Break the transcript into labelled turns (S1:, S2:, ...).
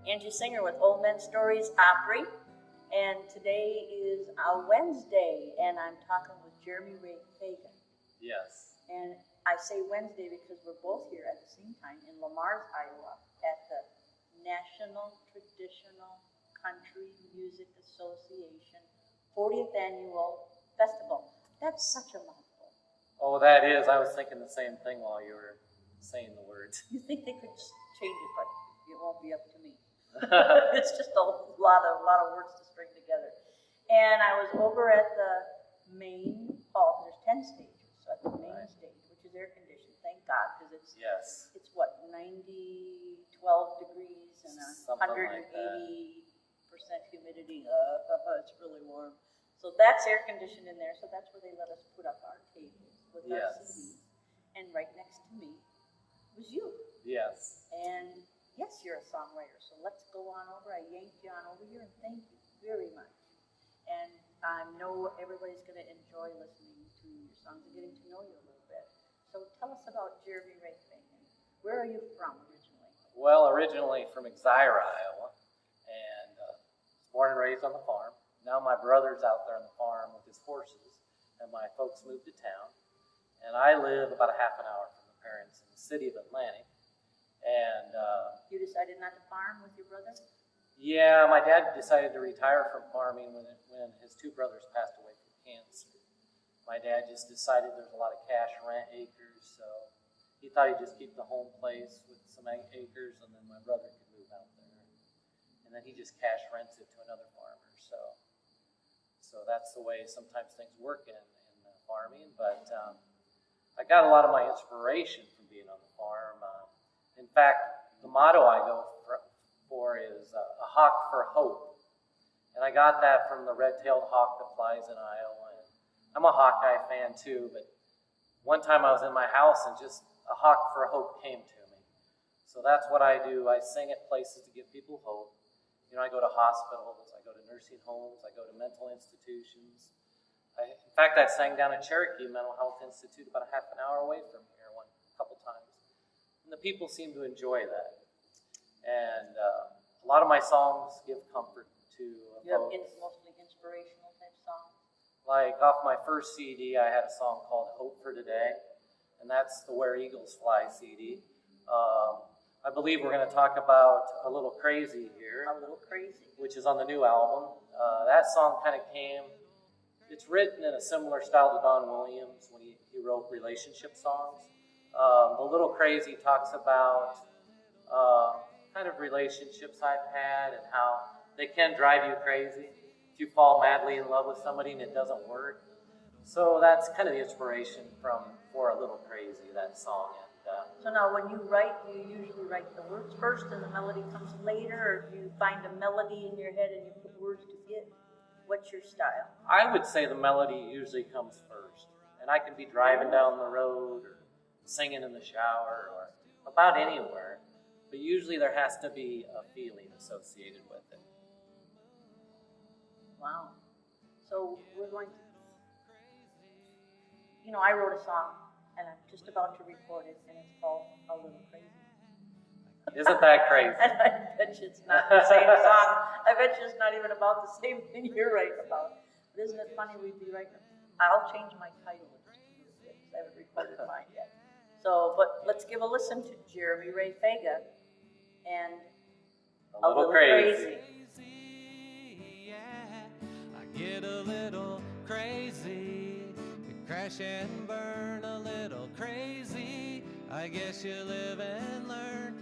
S1: Angie Senger with Men Stories Opry, and today is a Wednesday, and I'm talking with Jeremie Ray Faga.
S2: Yes.
S1: And I say Wednesday because we're both here at the same time in Lamar's, Iowa, at the National Traditional Country Music Association 40th Annual Festival. That's such a mouthful.
S2: Oh, that is. I was thinking the same thing while you were saying the words.
S1: You think they could change it, but it won't be up to me. It's just a lot of words to string together. And I was over at the main hall. There's 10 stages, so at the main stage, which is air conditioned, thank God, because it's what, 12 degrees and 180% humidity. It's really warm. So that's air conditioned in there. So that's where they let us put up our tables with our CDs. And right next to me was you.
S2: Yes.
S1: And yes, you're a songwriter, so let's go on over. I yanked you on over here, and thank you very much. And I know everybody's going to enjoy listening to your songs and getting to know you a little bit. So tell us about Jeremie Ray Faga. Where are you from originally?
S2: Well, originally from Iowa, and born and raised on the farm. Now my brother's out there on the farm with his horses, and my folks moved to town. And I live about a half an hour from the parents in the city of Atlantic. And
S1: you decided not to farm with your brother?
S2: Yeah, my dad decided to retire from farming when his two brothers passed away from cancer. My dad just decided there's a lot of cash rent acres, so he thought he'd just keep the home place with some acres, and then my brother could move out there. And then he just cash rents it to another farmer. So that's the way sometimes things work in farming. But I got a lot of my inspiration from being on the farm. In fact, the motto I go for is a hawk for hope. And I got that from the red-tailed hawk that flies in Iowa. And I'm a Hawkeye fan too, but one time I was in my house and just a hawk for hope came to me. So that's what I do. I sing at places to give people hope. You know, I go to hospitals, I go to nursing homes, I go to mental institutions. In fact, I sang down at Cherokee Mental Health Institute about a half an hour away from here a couple times. And the people seem to enjoy that. And a lot of my songs give comfort to folks.
S1: It's mostly inspirational type songs?
S2: Like off my first CD, I had a song called Hope for Today, and that's the Where Eagles Fly CD. I believe we're going to talk about A Little Crazy here.
S1: A Little Crazy. Which
S2: is on the new album. That song kind of came, it's written in a similar style to Don Williams when he wrote relationship songs. A Little Crazy talks about kind of relationships I've had and how they can drive you crazy if you fall madly in love with somebody and it doesn't work. So that's kind of the inspiration for A Little Crazy, that song.
S1: So now when you write, do you usually write the words first and the melody comes later, or do you find a melody in your head and you put words to it? What's your style?
S2: I would say the melody usually comes first. And I can be driving down the road or singing in the shower or about anywhere. But usually there has to be a feeling associated with it.
S1: Wow. So we're going to, I wrote a song and I'm just about to record it, and it's called A Little Crazy.
S2: Isn't that crazy?
S1: And I bet you it's not the same song. I bet you it's not even about the same thing you're writing about. But isn't it funny we'd be writing? I'll change my title in just a little bit because I haven't recorded mine yet. So, but let's give a listen to Jeremie Ray Faga and A Little Crazy.
S3: I get a little crazy, crash and burn a little crazy. I guess you live and learn.